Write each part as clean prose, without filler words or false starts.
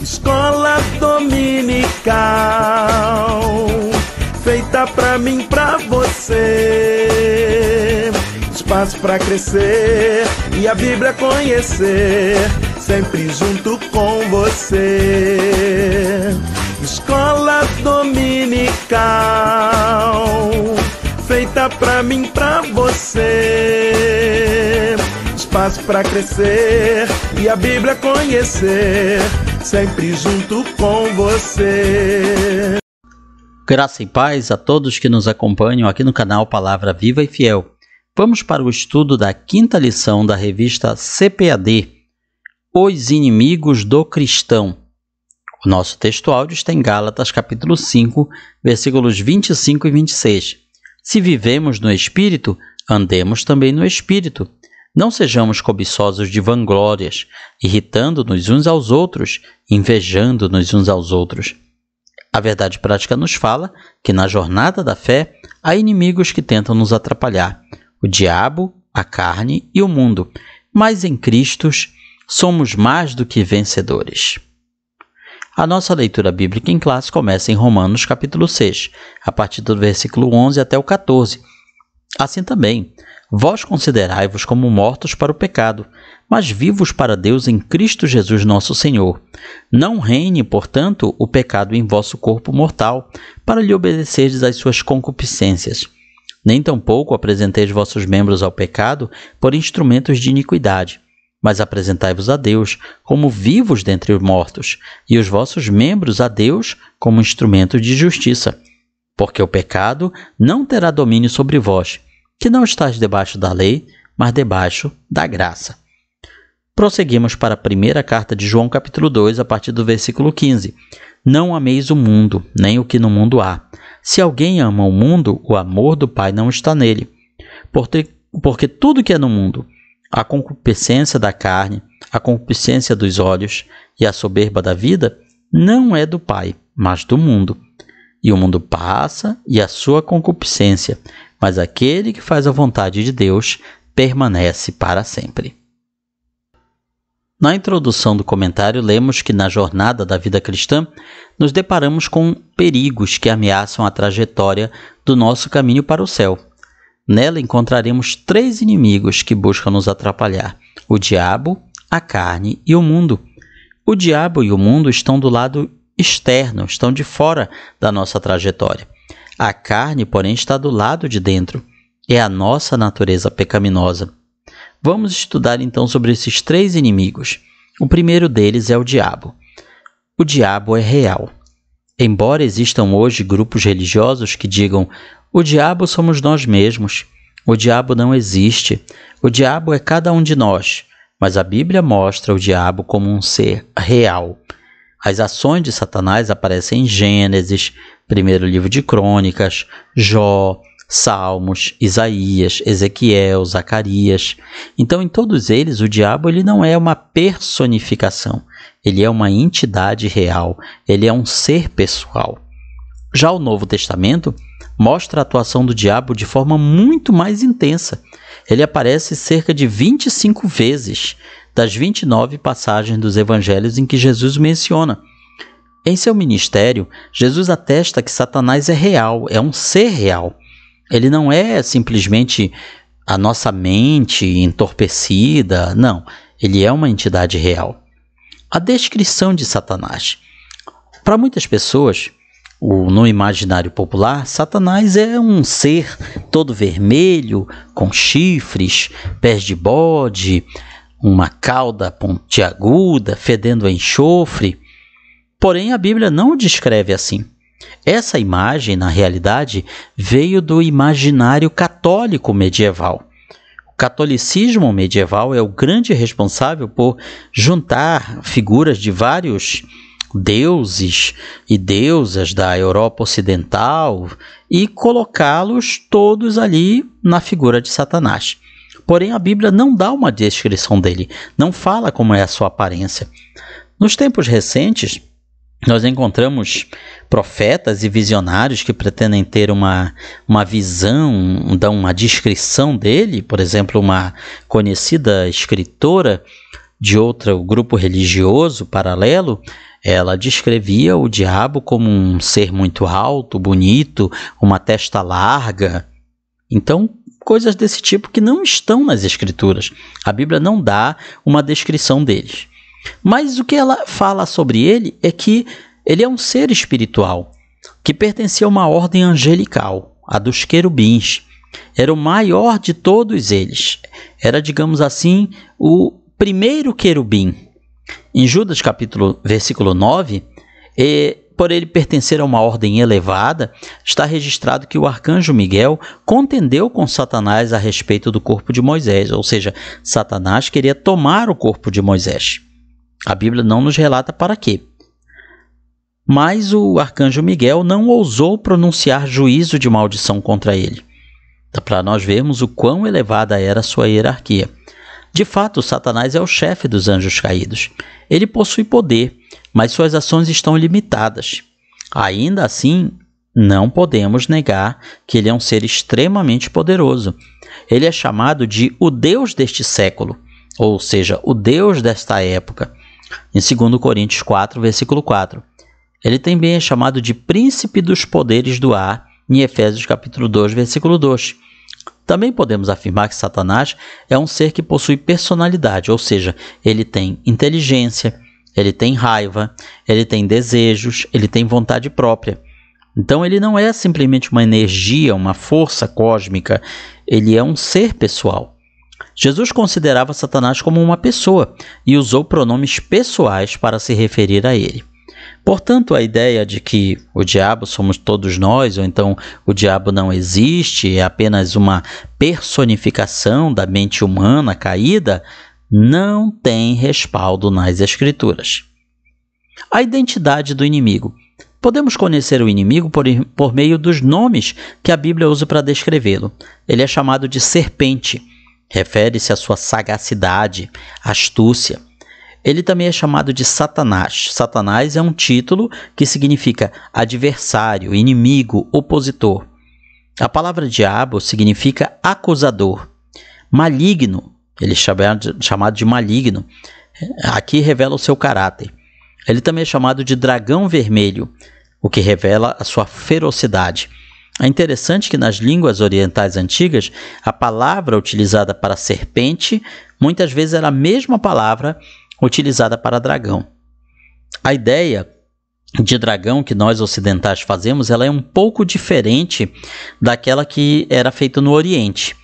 Escola dominical, feita pra mim, pra você. Espaço pra crescer e a Bíblia conhecer, sempre junto com você. Escola dominical, feita pra mim, pra você. Espaço pra crescer e a Bíblia conhecer, sempre junto com você. Graça e paz a todos que nos acompanham aqui no canal Palavra Viva e Fiel. Vamos para o estudo da 5ª lição da revista CPAD, Os Inimigos do Cristão. O nosso texto áudio está em Gálatas capítulo 5, versículos 25 e 26. Se vivemos no Espírito, andemos também no Espírito. Não sejamos cobiçosos de vanglórias, irritando-nos uns aos outros, invejando-nos uns aos outros. A verdade prática nos fala que na jornada da fé há inimigos que tentam nos atrapalhar: o diabo, a carne e o mundo. Mas em Cristo somos mais do que vencedores. A nossa leitura bíblica em classe começa em Romanos capítulo 6, a partir do versículo 11 até o 14. Assim também, vós considerai-vos como mortos para o pecado, mas vivos para Deus em Cristo Jesus nosso Senhor. Não reine, portanto, o pecado em vosso corpo mortal, para lhe obedecerdes às suas concupiscências. Nem tampouco apresenteis vossos membros ao pecado por instrumentos de iniquidade, mas apresentai-vos a Deus como vivos dentre os mortos, e os vossos membros a Deus como instrumentos de justiça. Porque o pecado não terá domínio sobre vós, que não estáis debaixo da lei, mas debaixo da graça. Prosseguimos para a primeira carta de João, capítulo 2, a partir do versículo 15. Não ameis o mundo, nem o que no mundo há. Se alguém ama o mundo, o amor do Pai não está nele. Porque tudo que é no mundo, a concupiscência da carne, a concupiscência dos olhos e a soberba da vida, não é do Pai, mas do mundo. E o mundo passa e a sua concupiscência, mas aquele que faz a vontade de Deus permanece para sempre. Na introdução do comentário, lemos que na jornada da vida cristã, nos deparamos com perigos que ameaçam a trajetória do nosso caminho para o céu. Nela encontraremos 3 inimigos que buscam nos atrapalhar: o diabo, a carne e o mundo. O diabo e o mundo estão do lado externo, estão de fora da nossa trajetória. A carne, porém, está do lado de dentro. É a nossa natureza pecaminosa. Vamos estudar então sobre esses 3 inimigos. O primeiro deles é o diabo. O diabo é real. Embora existam hoje grupos religiosos que digam: o diabo somos nós mesmos, o diabo não existe, o diabo é cada um de nós, mas a Bíblia mostra o diabo como um ser real. As ações de Satanás aparecem em Gênesis, primeiro livro de Crônicas, Jó, Salmos, Isaías, Ezequiel, Zacarias. Então, em todos eles, o diabo ele não é uma personificação, ele é uma entidade real, ele é um ser pessoal. Já o Novo Testamento mostra a atuação do diabo de forma muito mais intensa. Ele aparece cerca de 25 vezes das 29 passagens dos evangelhos em que Jesus menciona. Em seu ministério, Jesus atesta que Satanás é real, é um ser real. Ele não é simplesmente a nossa mente entorpecida, não. Ele é uma entidade real. A descrição de Satanás. Para muitas pessoas, no imaginário popular, Satanás é um ser todo vermelho, com chifres, pés de bode, uma cauda pontiaguda, fedendo a enxofre. Porém, a Bíblia não o descreve assim. Essa imagem, na realidade, veio do imaginário católico medieval. O catolicismo medieval é o grande responsável por juntar figuras de vários deuses e deusas da Europa Ocidental e colocá-los todos ali na figura de Satanás. Porém, a Bíblia não dá uma descrição dele, não fala como é a sua aparência. Nos tempos recentes, nós encontramos profetas e visionários que pretendem ter uma visão, dar uma descrição dele. Por exemplo, uma conhecida escritora de outro grupo religioso paralelo, Ela descrevia o diabo como um ser muito alto, bonito, uma testa larga. Então, coisas desse tipo que não estão nas Escrituras. A Bíblia não dá uma descrição deles. Mas o que ela fala sobre ele é que ele é um ser espiritual, que pertencia a uma ordem angelical, a dos querubins. Era o maior de todos eles. Era, digamos assim, o primeiro querubim. Em Judas, versículo 9, por ele pertencer a uma ordem elevada, está registrado que o arcanjo Miguel contendeu com Satanás a respeito do corpo de Moisés, ou seja, Satanás queria tomar o corpo de Moisés. A Bíblia não nos relata para quê. Mas o arcanjo Miguel não ousou pronunciar juízo de maldição contra ele, para nós vermos o quão elevada era a sua hierarquia. De fato, Satanás é o chefe dos anjos caídos. Ele possui poder, mas suas ações estão limitadas. Ainda assim, não podemos negar que ele é um ser extremamente poderoso. Ele é chamado de o Deus deste século, ou seja, o Deus desta época. Em 2 Coríntios 4, versículo 4. Ele também é chamado de príncipe dos poderes do ar, em Efésios capítulo 2, versículo 2. Também podemos afirmar que Satanás é um ser que possui personalidade, ou seja, ele tem inteligência, ele tem raiva, ele tem desejos, ele tem vontade própria. Então ele não é simplesmente uma energia, uma força cósmica, ele é um ser pessoal. Jesus considerava Satanás como uma pessoa e usou pronomes pessoais para se referir a ele. Portanto, a ideia de que o diabo somos todos nós, ou então o diabo não existe, é apenas uma personificação da mente humana caída, não tem respaldo nas Escrituras. A identidade do inimigo. Podemos conhecer o inimigo por meio dos nomes que a Bíblia usa para descrevê-lo. Ele é chamado de serpente, refere-se à sua sagacidade, astúcia. Ele também é chamado de Satanás. Satanás é um título que significa adversário, inimigo, opositor. A palavra diabo significa acusador. Maligno, ele é chamado de maligno. Aqui revela o seu caráter. Ele também é chamado de dragão vermelho, o que revela a sua ferocidade. É interessante que nas línguas orientais antigas, a palavra utilizada para serpente muitas vezes era a mesma palavra utilizada para dragão. A ideia de dragão que nós ocidentais fazemos, ela é um pouco diferente daquela que era feita no Oriente.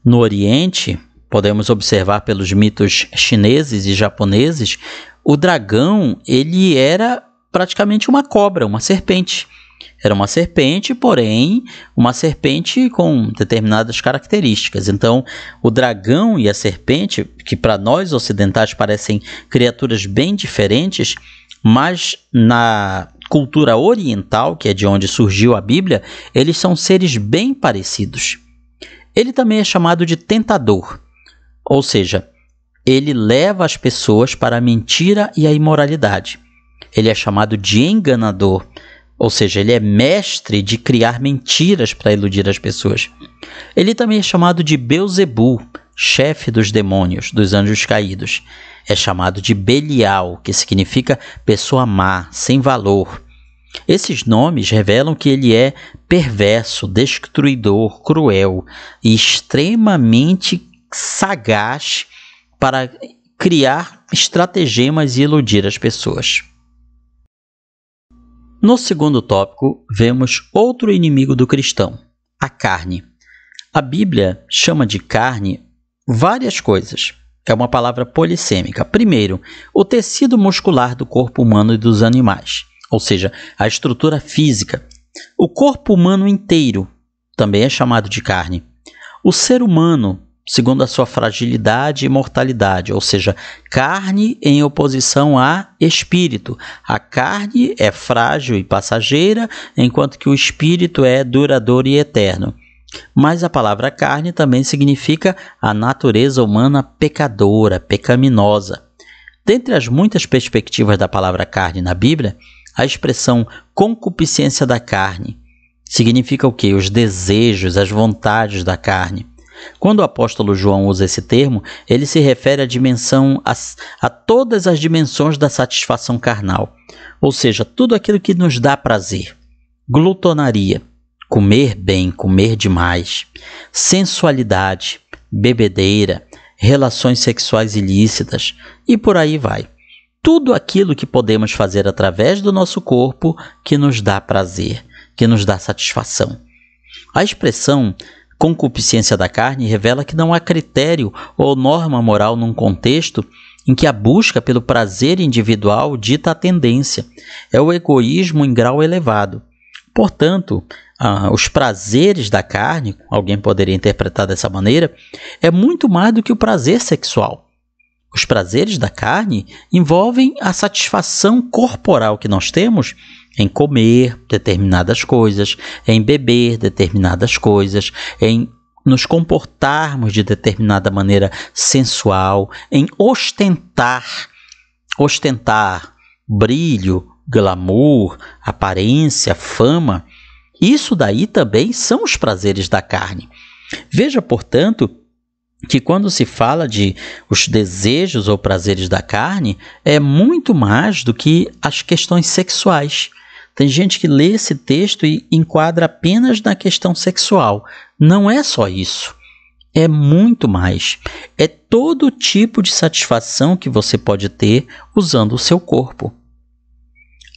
No Oriente, podemos observar pelos mitos chineses e japoneses, o dragão ele era praticamente uma cobra, uma serpente. Era uma serpente, porém, uma serpente com determinadas características. Então, o dragão e a serpente, que para nós ocidentais parecem criaturas bem diferentes, mas na cultura oriental, que é de onde surgiu a Bíblia, eles são seres bem parecidos. Ele também é chamado de tentador, ou seja, ele leva as pessoas para a mentira e a imoralidade. Ele é chamado de enganador, ou seja, ele é mestre de criar mentiras para iludir as pessoas. Ele também é chamado de Belzebu, chefe dos demônios, dos anjos caídos. É chamado de Belial, que significa pessoa má, sem valor. Esses nomes revelam que ele é perverso, destruidor, cruel e extremamente sagaz para criar estratagemas e iludir as pessoas. No segundo tópico, vemos outro inimigo do cristão, a carne. A Bíblia chama de carne várias coisas. É uma palavra polissêmica. Primeiro, o tecido muscular do corpo humano e dos animais, ou seja, a estrutura física. O corpo humano inteiro também é chamado de carne. O ser humano, segundo a sua fragilidade e mortalidade, ou seja, carne em oposição a espírito. A carne é frágil e passageira, enquanto que o espírito é duradouro e eterno. Mas a palavra carne também significa a natureza humana pecadora, pecaminosa. Dentre as muitas perspectivas da palavra carne na Bíblia, a expressão concupiscência da carne significa o quê? Os desejos, as vontades da carne. Quando o apóstolo João usa esse termo, ele se refere a todas as dimensões da satisfação carnal, ou seja, tudo aquilo que nos dá prazer. Glutonaria, comer bem, comer demais, sensualidade, bebedeira, relações sexuais ilícitas e por aí vai. Tudo aquilo que podemos fazer através do nosso corpo que nos dá prazer, que nos dá satisfação. A expressão concupiscência da carne revela que não há critério ou norma moral num contexto em que a busca pelo prazer individual dita a tendência. É o egoísmo em grau elevado. Portanto, os prazeres da carne, alguém poderia interpretar dessa maneira, é muito mais do que o prazer sexual. Os prazeres da carne envolvem a satisfação corporal que nós temos em comer determinadas coisas, em beber determinadas coisas, em nos comportarmos de determinada maneira sensual, em ostentar brilho, glamour, aparência, fama. Isso daí também são os prazeres da carne. Veja, portanto, que quando se fala de os desejos ou prazeres da carne, é muito mais do que as questões sexuais. Tem gente que lê esse texto e enquadra apenas na questão sexual. Não é só isso. É muito mais. É todo tipo de satisfação que você pode ter usando o seu corpo.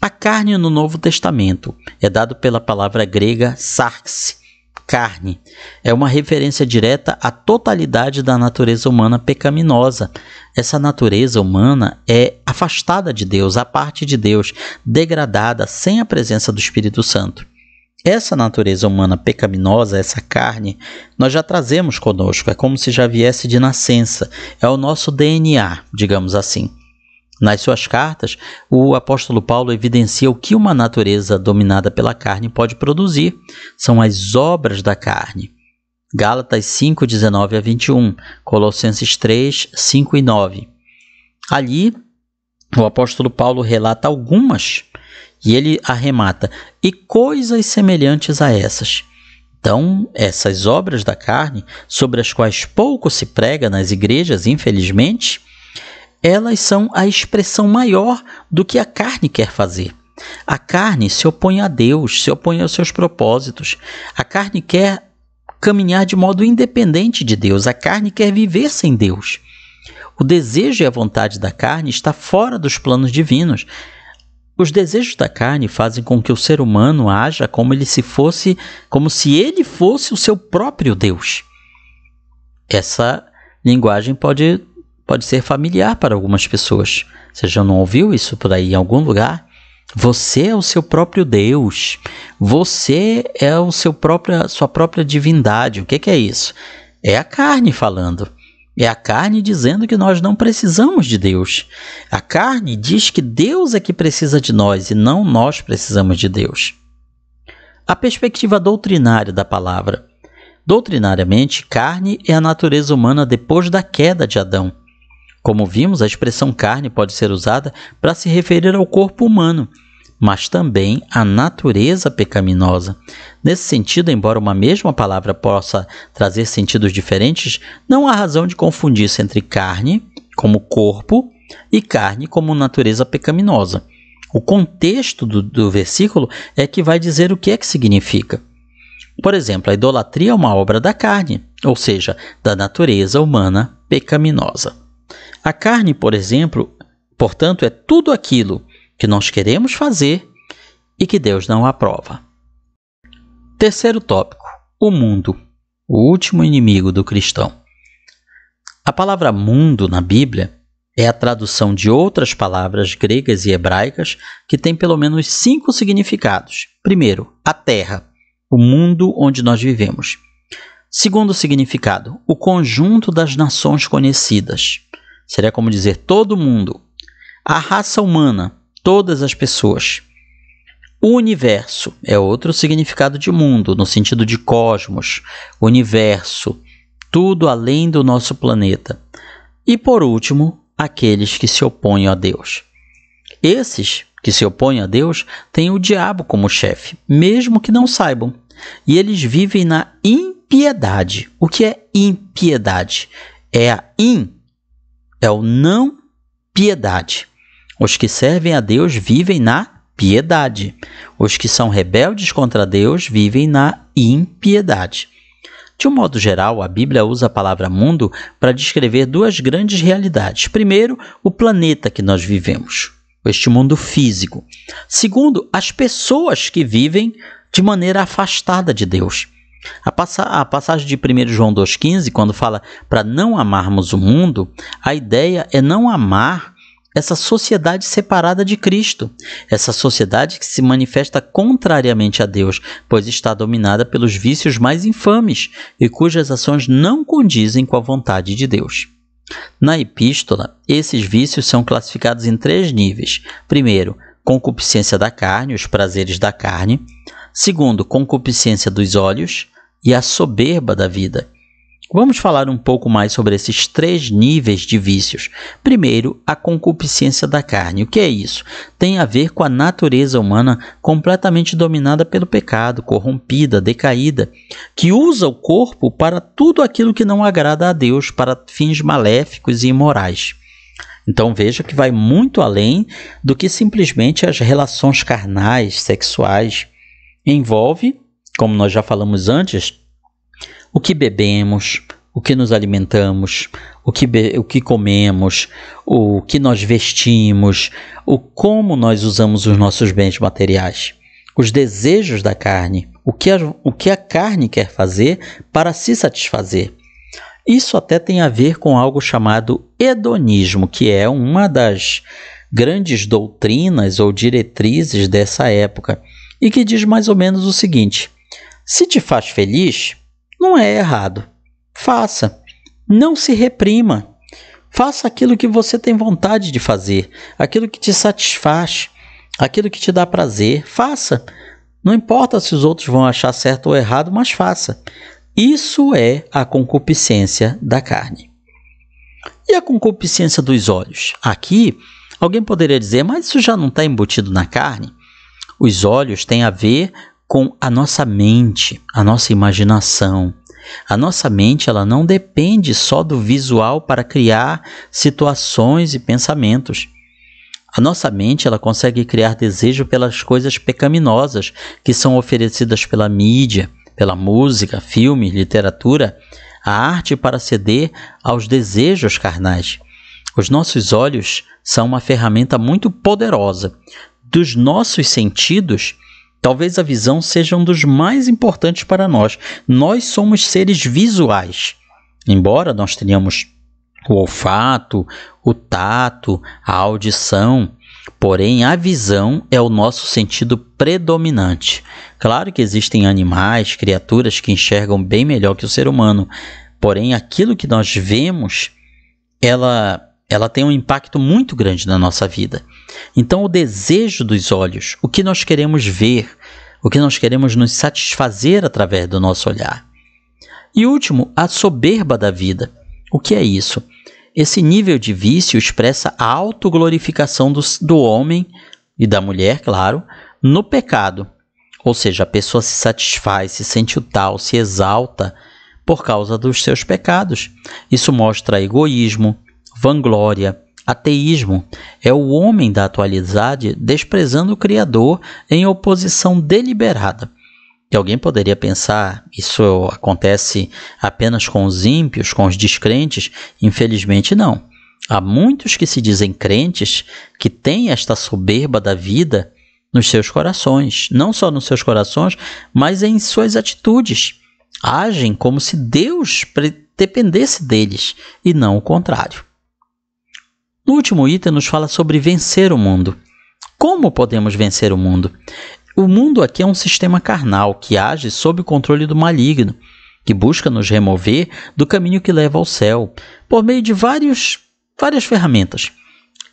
A carne no Novo Testamento é dado pela palavra grega sarx, carne. É uma referência direta à totalidade da natureza humana pecaminosa. Essa natureza humana é afastada de Deus, à parte de Deus, degradada, sem a presença do Espírito Santo. Essa natureza humana pecaminosa, essa carne, nós já trazemos conosco, é como se já viesse de nascença, é o nosso DNA, digamos assim. Nas suas cartas, o apóstolo Paulo evidencia o que uma natureza dominada pela carne pode produzir. São as obras da carne. Gálatas 5, 19 a 21, Colossenses 3, 5 e 9. Ali, o apóstolo Paulo relata algumas, e ele arremata, e coisas semelhantes a essas. Então, essas obras da carne, sobre as quais pouco se prega nas igrejas, infelizmente, elas são a expressão maior do que a carne quer fazer. A carne se opõe a Deus, se opõe aos seus propósitos. A carne quer caminhar de modo independente de Deus. A carne quer viver sem Deus. O desejo e a vontade da carne está fora dos planos divinos. Os desejos da carne fazem com que o ser humano haja como se ele fosse o seu próprio Deus. Essa linguagem pode ser familiar para algumas pessoas. Você já não ouviu isso por aí em algum lugar? Você é o seu próprio Deus. Você é sua própria divindade. O que é isso? É a carne falando. É a carne dizendo que nós não precisamos de Deus. A carne diz que Deus é que precisa de nós e não nós precisamos de Deus. A perspectiva doutrinária da palavra. Doutrinariamente, carne é a natureza humana depois da queda de Adão. Como vimos, a expressão carne pode ser usada para se referir ao corpo humano, mas também à natureza pecaminosa. Nesse sentido, embora uma mesma palavra possa trazer sentidos diferentes, não há razão de confundir-se entre carne, como corpo, e carne como natureza pecaminosa. O contexto do versículo é que vai dizer o que é que significa. Por exemplo, a idolatria é uma obra da carne, ou seja, da natureza humana pecaminosa. A carne, por exemplo, portanto, é tudo aquilo que nós queremos fazer e que Deus não aprova. Terceiro tópico, o mundo, o último inimigo do cristão. A palavra mundo na Bíblia é a tradução de outras palavras gregas e hebraicas que têm pelo menos 5 significados. Primeiro, a terra, o mundo onde nós vivemos. Segundo significado, o conjunto das nações conhecidas. Seria como dizer todo mundo. A raça humana, todas as pessoas. O universo é outro significado de mundo, no sentido de cosmos, universo, tudo além do nosso planeta. E por último, aqueles que se opõem a Deus. Esses que se opõem a Deus têm o diabo como chefe, mesmo que não saibam, e eles vivem na impiedade. O que é impiedade? É o não piedade. Os que servem a Deus vivem na piedade. Os que são rebeldes contra Deus vivem na impiedade. De um modo geral, a Bíblia usa a palavra mundo para descrever duas grandes realidades. Primeiro, o planeta que nós vivemos, este mundo físico. Segundo, as pessoas que vivem de maneira afastada de Deus. A passagem de 1 João 2,15, quando fala para não amarmos o mundo, a ideia é não amar essa sociedade separada de Cristo, essa sociedade que se manifesta contrariamente a Deus, pois está dominada pelos vícios mais infames e cujas ações não condizem com a vontade de Deus. Na epístola, esses vícios são classificados em 3 níveis. Primeiro, concupiscência da carne, os prazeres da carne. Segundo, concupiscência dos olhos e a soberba da vida. Vamos falar um pouco mais sobre esses 3 níveis de vícios. Primeiro, a concupiscência da carne. O que é isso? Tem a ver com a natureza humana completamente dominada pelo pecado, corrompida, decaída, que usa o corpo para tudo aquilo que não agrada a Deus, para fins maléficos e imorais. Então veja que vai muito além do que simplesmente as relações carnais, sexuais. Envolve, como nós já falamos antes, o que bebemos, o que nos alimentamos, o que comemos, o que nós vestimos, como nós usamos os nossos bens materiais, os desejos da carne, o que a carne quer fazer para se satisfazer. Isso até tem a ver com algo chamado hedonismo, que é uma das grandes doutrinas ou diretrizes dessa época, e que diz mais ou menos o seguinte: se te faz feliz, não é errado. Faça. Não se reprima. Faça aquilo que você tem vontade de fazer, aquilo que te satisfaz, aquilo que te dá prazer. Faça. Não importa se os outros vão achar certo ou errado, mas faça. Isso é a concupiscência da carne. E a concupiscência dos olhos? Aqui, alguém poderia dizer, mas isso já não está embutido na carne? Os olhos têm a ver com a nossa mente, a nossa imaginação. A nossa mente ela não depende só do visual para criar situações e pensamentos. A nossa mente ela consegue criar desejo pelas coisas pecaminosas que são oferecidas pela mídia, pela música, filme, literatura, a arte para ceder aos desejos carnais. Os nossos olhos são uma ferramenta muito poderosa. Dos nossos sentidos, talvez a visão seja um dos mais importantes para nós. Nós somos seres visuais. Embora nós tenhamos o olfato, o tato, a audição, porém a visão é o nosso sentido predominante. Claro que existem animais, criaturas que enxergam bem melhor que o ser humano, porém aquilo que nós vemos, ela tem um impacto muito grande na nossa vida. Então, o desejo dos olhos, o que nós queremos ver, o que nós queremos nos satisfazer através do nosso olhar. E último, a soberba da vida. O que é isso? Esse nível de vício expressa a autoglorificação do homem e da mulher, claro, no pecado. Ou seja, a pessoa se satisfaz, se sente o tal, se exalta por causa dos seus pecados. Isso mostra egoísmo, vanglória, ateísmo. É o homem da atualidade desprezando o Criador em oposição deliberada. E alguém poderia pensar, isso acontece apenas com os ímpios, com os descrentes? Infelizmente não. Há muitos que se dizem crentes que têm esta soberba da vida nos seus corações. Não só nos seus corações, mas em suas atitudes. Agem como se Deus dependesse deles e não o contrário. No último item nos fala sobre vencer o mundo. Como podemos vencer o mundo? O mundo aqui é um sistema carnal que age sob o controle do maligno, que busca nos remover do caminho que leva ao céu, por meio de várias ferramentas.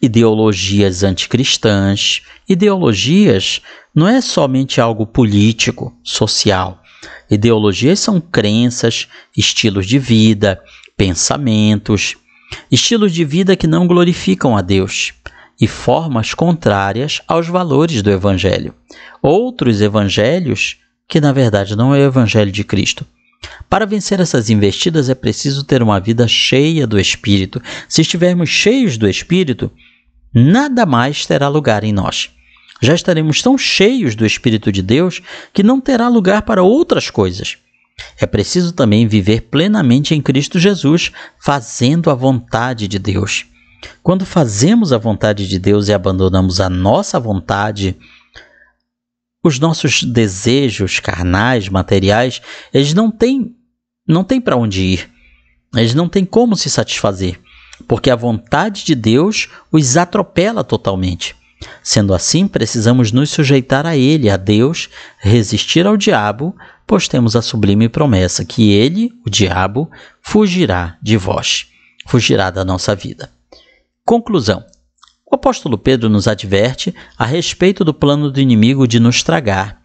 Ideologias anticristãs. Ideologias não é somente algo político, social. Ideologias são crenças, estilos de vida, pensamentos, estilos de vida que não glorificam a Deus e formas contrárias aos valores do Evangelho. Outros evangelhos que, na verdade, não é o Evangelho de Cristo. Para vencer essas investidas é preciso ter uma vida cheia do Espírito. Se estivermos cheios do Espírito, nada mais terá lugar em nós. Já estaremos tão cheios do Espírito de Deus que não terá lugar para outras coisas. É preciso também viver plenamente em Cristo Jesus, fazendo a vontade de Deus. Quando fazemos a vontade de Deus e abandonamos a nossa vontade, os nossos desejos carnais, materiais, eles não têm para onde ir. Eles não têm como se satisfazer, porque a vontade de Deus os atropela totalmente. Sendo assim, precisamos nos sujeitar a Ele, a Deus, resistir ao diabo, pois temos a sublime promessa que ele, o diabo, fugirá de vós, fugirá da nossa vida. Conclusão. O apóstolo Pedro nos adverte a respeito do plano do inimigo de nos tragar.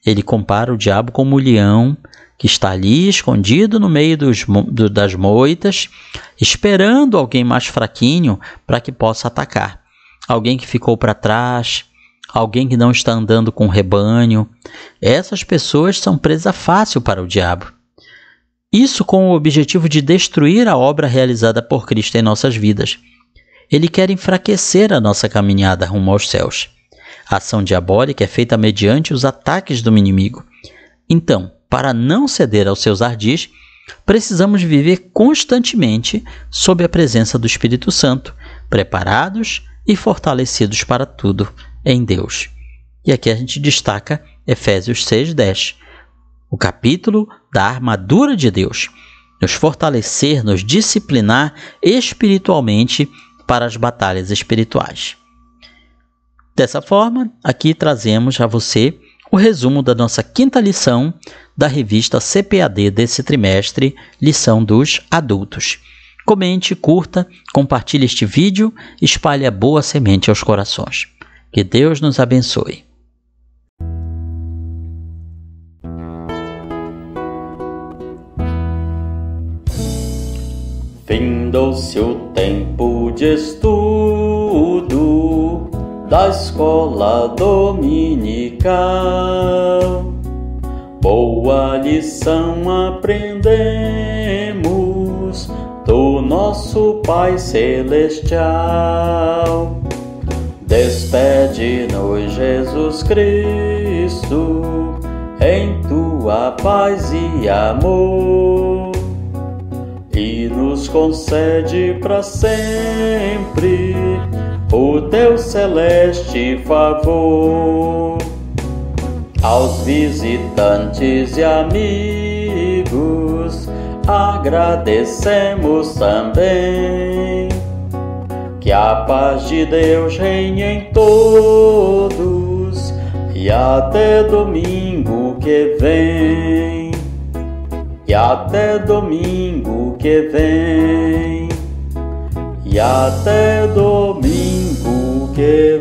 Ele compara o diabo como um leão que está ali escondido no meio das moitas, esperando alguém mais fraquinho para que possa atacar. Alguém que ficou para trás, alguém que não está andando com o rebanho. Essas pessoas são presa fácil para o diabo. Isso com o objetivo de destruir a obra realizada por Cristo em nossas vidas. Ele quer enfraquecer a nossa caminhada rumo aos céus. A ação diabólica é feita mediante os ataques do inimigo. Então, para não ceder aos seus ardis, precisamos viver constantemente sob a presença do Espírito Santo, preparados e fortalecidos para tudo em Deus. E aqui a gente destaca Efésios 6:10, o capítulo da armadura de Deus, nos fortalecer, nos disciplinar espiritualmente para as batalhas espirituais. Dessa forma, aqui trazemos a você o resumo da nossa 5ª lição da revista CPAD desse trimestre, lição dos adultos. Comente, curta, compartilhe este vídeo, espalhe a boa semente aos corações. Que Deus nos abençoe. Findou-se o tempo de estudo da escola dominical. Boa lição aprendemos do nosso Pai Celestial. Despede-nos, Jesus Cristo, em tua paz e amor, e nos concede para sempre o teu celeste favor. Aos visitantes e amigos agradecemos também. Que a paz de Deus reine em todos, e até domingo que vem. E até domingo que vem. E até domingo que vem.